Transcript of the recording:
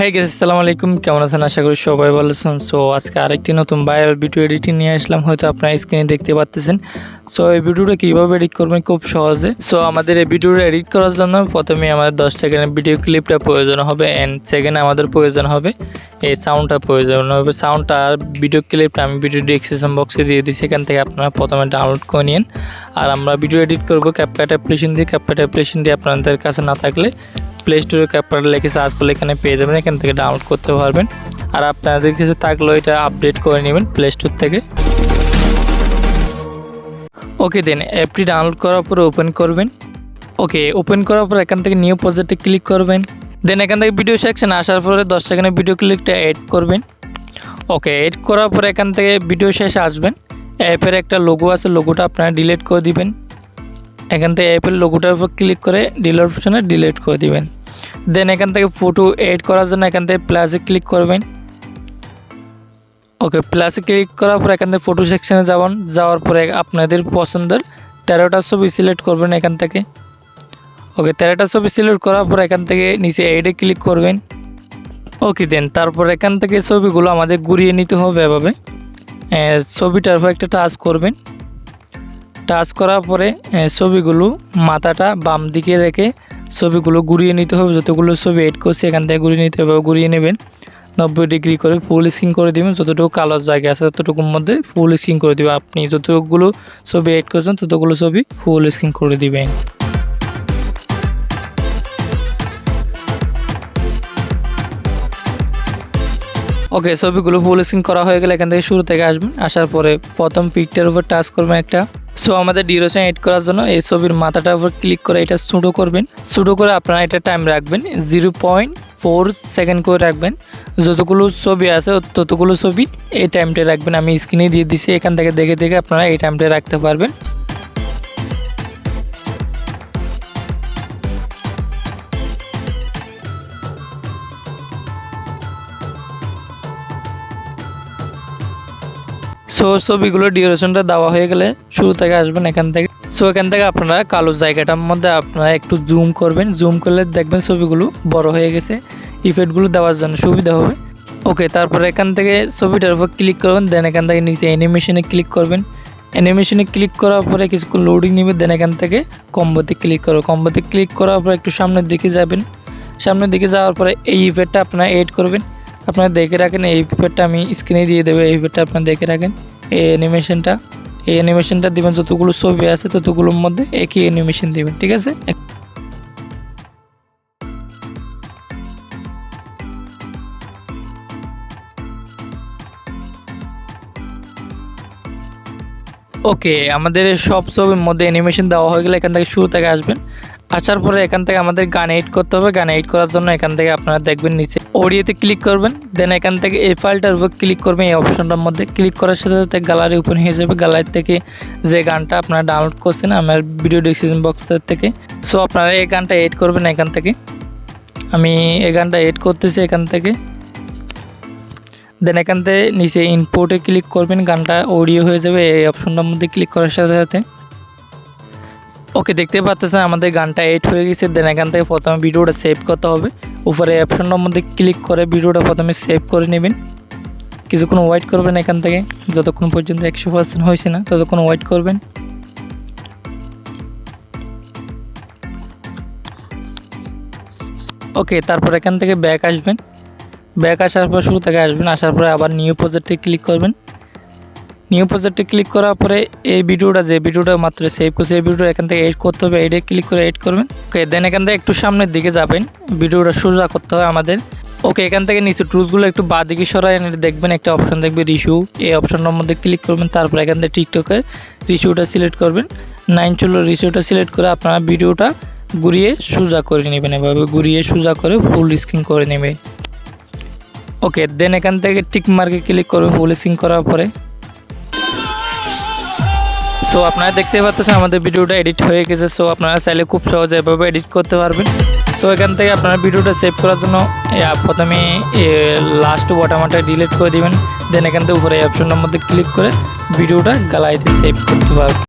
Hi guys, আসসালামু আলাইকুম। কেমন আছেন? আশা করি সবাই ভালো আছেন। সো আজকে আরেকটি নতুন ভাইরাল ভিডিও এডিটিং নিয়ে আসলাম, হয়তো আপনারা স্ক্রিনে দেখতে পাচ্ছেন। সো এই ভিডিওটা কীভাবে এডিট করবেন খুব সহজে। সো আমাদের এই ভিডিওটা এডিট করার জন্য প্রথমে আমাদের 10 সেকেন্ডের ভিডিও ক্লিপটা প্রয়োজন হবে, অ্যান্ড সেকেন্ডে আমাদের প্রয়োজন হবে এই সাউন্ডটা প্রয়োজন হবে। সাউন্ডটা আর ভিডিও ক্লিপটা আমি ভিডিও ডিসক্রিপশন বক্সে দিয়ে দিই, সেখান থেকে আপনারা প্রথমে ডাউনলোড করে নিন। আর আমরা ভিডিও এডিট করবো CapCut অ্যাপ্লিকেশন দিয়ে। CapCut অ্যাপ্লিকেশন দিয়ে আপনাদের কাছে না থাকলে প্লে স্টোরে CapCut লিখে সার্চ করলে এখানে পেয়ে যাবেন, এখান থেকে ডাউনলোড করতে পারবেন। আর আপনাদের কিছু থাকলেও এটা আপডেট করে নেবেন প্লে স্টোর থেকে। ওকে, দেন অ্যাপটি ডাউনলোড করার পরে ওপেন করবেন। ওকে, ওপেন করার পর এখান থেকে নিউ প্রজেক্টে ক্লিক করবেন। দেন এখান থেকে ভিডিও সেকশন আসার পরে 10 সেকেন্ডের ভিডিও ক্লিপটা এড করবেন। ওকে, এড করার পরে এখান থেকে ভিডিও শেষে আসবেন। অ্যাপের একটা লোগো আছে, লোগোটা আপনারা ডিলিট করে দিবেন। এখান থেকে অ্যাপের লোগোটার উপর ক্লিক করে ডিলিট অপশনে ডিলিট করে দিবেন। দেন এখান থেকে ফটো এড করার জন্য এখান থেকে প্লাসে ক্লিক করবেন। ওকে, প্লাসে ক্লিক করার পর এখান থেকে ফটো সেকশনে যাওয়ার পরে আপনাদের পছন্দের 13টা ছবি সিলেক্ট করবেন এখান থেকে। ওকে, 13টা ছবি সিলেক্ট করার পর এখান থেকে নিচে এডে ক্লিক করবেন। ওকে, দেন তারপর এখান থেকে ছবিগুলো আমাদের ঘুরিয়ে নিতে হবে এভাবে। ছবিটার উপর একটা টাচ করবেন। টাচ করার পরে ছবিগুলো মাথাটা বাম দিকে রেখে ছবিগুলো ঘুরিয়ে নিতে হবে। যতগুলো ছবি এড করছি এখান থেকে ঘুরিয়ে নিতে হবে, ঘুরিয়ে নেবেন 90 ডিগ্রি করে। ফুল স্ক্রিন করে দেবেন, যতটুকু কালো জায়গা আছে ততটুকুর মধ্যে ফুল স্ক্রিন করে দেবেন। আপনি যতগুলো ছবি এড করছেন ততগুলো ছবি ফুল স্ক্রিন করে দিবেন। ওকে, ছবিগুলো ফুল স্ক্রিন করা হয়ে গেলে এখান থেকে শুরু থেকে আসবেন। আসার পরে প্রথম পিকটার উপর টাচ করবেন একটা। সো আমাদের ডিউরেশন এড করার জন্য এই ছবির মাথাটার উপর ক্লিক করে এটা ছোটো করবেন। ছোটো করে আপনারা এটা টাইম রাখবেন 0.4 সেকেন্ড করে রাখবেন। যতগুলো ছবি আছে ততগুলো ছবি এই টাইমটা রাখবেন। আমি স্ক্রিনে দিয়ে দিচ্ছি, এখান থেকে দেখে দেখে আপনারা এই টাইমটা রাখতে পারবেন। সো ছবিগুলো ডিউরেশনটা দেওয়া হয়ে গেলে শুরু থেকে আসবেন এখান থেকে। সো এখান থেকে আপনারা কালো জায়গাটার মধ্যে আপনারা একটু জুম করবেন। জুম করলে দেখবেন ছবিগুলো বড় হয়ে গেছে, ইফেক্টগুলো দেওয়ার জন্য সুবিধা হবে। ওকে, তারপরে এখান থেকে ছবিটার উপর ক্লিক করবেন। দেন এখান থেকে নিচে অ্যানিমেশনে ক্লিক করবেন। অ্যানিমেশনে ক্লিক করার পরে কিছুক্ষণ লোডিং নেবে। দেন এখান থেকে কম্বোতে ক্লিক করো। কম্বোতে ক্লিক করার পরে একটু সামনের দিকে যাবেন। সামনের দিকে যাওয়ার পরে এই ইফেক্টটা আপনারা এড করবেন। আপনারা দেখে রাখেন, এই ইফেক্টটা আমি স্ক্রিনে দিয়ে দেবো। এই ইফেক্টটা আপনারা দেখে রাখেন। এই অ্যানিমেশনটা দিবেন, যতগুলো ছবি আছে ততগুলোর মধ্যে একই অ্যানিমেশন দিবেন, ঠিক আছে? ওকে, আমাদের সব ছবির মধ্যে অ্যানিমেশন দেওয়া হয়ে গেলে এখান থেকে শুরু থেকে আসবেন। আসার পরে এখান থেকে আমাদের গান এড করতে হবে। গান এড করার জন্য এখান থেকে আপনারা দেখবেন নিচে অডিওতে ক্লিক করবেন। দেন এখান থেকে এই ফাইলটার উপর ক্লিক করবেন। এই অপশনটার মধ্যে ক্লিক করার সাথে সাথে গ্যালারি ওপেন হয়ে যাবে। গ্যালারি থেকে যে গানটা আপনারা ডাউনলোড করছেন আমার ভিডিও ডিসক্রিপশন বক্স থেকে, সো আপনারা এই গানটা এড করবেন এখান থেকে। আমি এই গানটা এড করতেছি এখান থেকে। দেন এখান থেকে নিচে ইনপুটে ক্লিক করবেন, গানটা অডিও হয়ে যাবে এই অপশনটার মধ্যে ক্লিক করার সাথে সাথে। ওকে, দেখতে পাচ্ছেন আমাদের গানটা এড হয়ে গেছে। দেন এখান থেকে প্রথমে ভিডিওটা সেভ করতে হবে। উপরে অপশনটার মধ্যে ক্লিক করে ভিডিওটা প্রথমে সেভ করে নেবেন। কিছুক্ষণ ওয়েট করবেন এখান থেকে, যতক্ষণ পর্যন্ত 100% হয়েছে না ততক্ষণ ওয়েট করবেন। ওকে, তারপর এখান থেকে ব্যাক আসবেন। ব্যাক আসার পর শুরু থেকে আসবেন। আসার পরে আবার নিউ প্রজেক্টে ক্লিক করবেন। নিউ প্রজেক্টে ক্লিক করার পরে এই ভিডিওটা মাত্র সেভ করছে এই ভিডিওটা এখান থেকে এড করতে হবে। এডে ক্লিক করে এড করবেন। ওকে, দেন এখান থেকে একটু সামনের দিকে যাবেন, ভিডিওটা সোজা করতে হবে আমাদের। ওকে, এখান থেকে নিচে টুলসগুলো একটু বাঁ দিকে সরাই এনে দেখবেন একটা অপশন দেখবে রিশু, এই অপশনটার মধ্যে ক্লিক করবেন। তারপর এখান থেকে টিকটকে রিশুটা সিলেক্ট করবেন। 9 চলো রিশুটা সিলেক্ট করে আপনারা ভিডিওটা ঘুরিয়ে সোজা করে নেবেন। এভাবে ঘুরিয়ে সোজা করে ফুল স্ক্রিন করে নেবেন। ওকে, দেন এখান থেকে টিক মার্কে ক্লিক করবেন ফুল স্ক্রিন করার পরে। সো আপনারা দেখতে পাচ্ছেন আমাদের ভিডিওটা এডিট হয়ে গেছে। সো আপনারা চাইলে খুব সহজে এভাবে এডিট করতে পারবেন। সো এখান থেকে আপনারা ভিডিওটা সেভ করার জন্য প্রথমে লাস্ট বটামাটা ডিলিট করে দিবেন। দেন এখান থেকে উপরে এই অপশনটার মধ্যে ক্লিক করে ভিডিওটা গ্যালারিতে সেভ করতে পারবেন।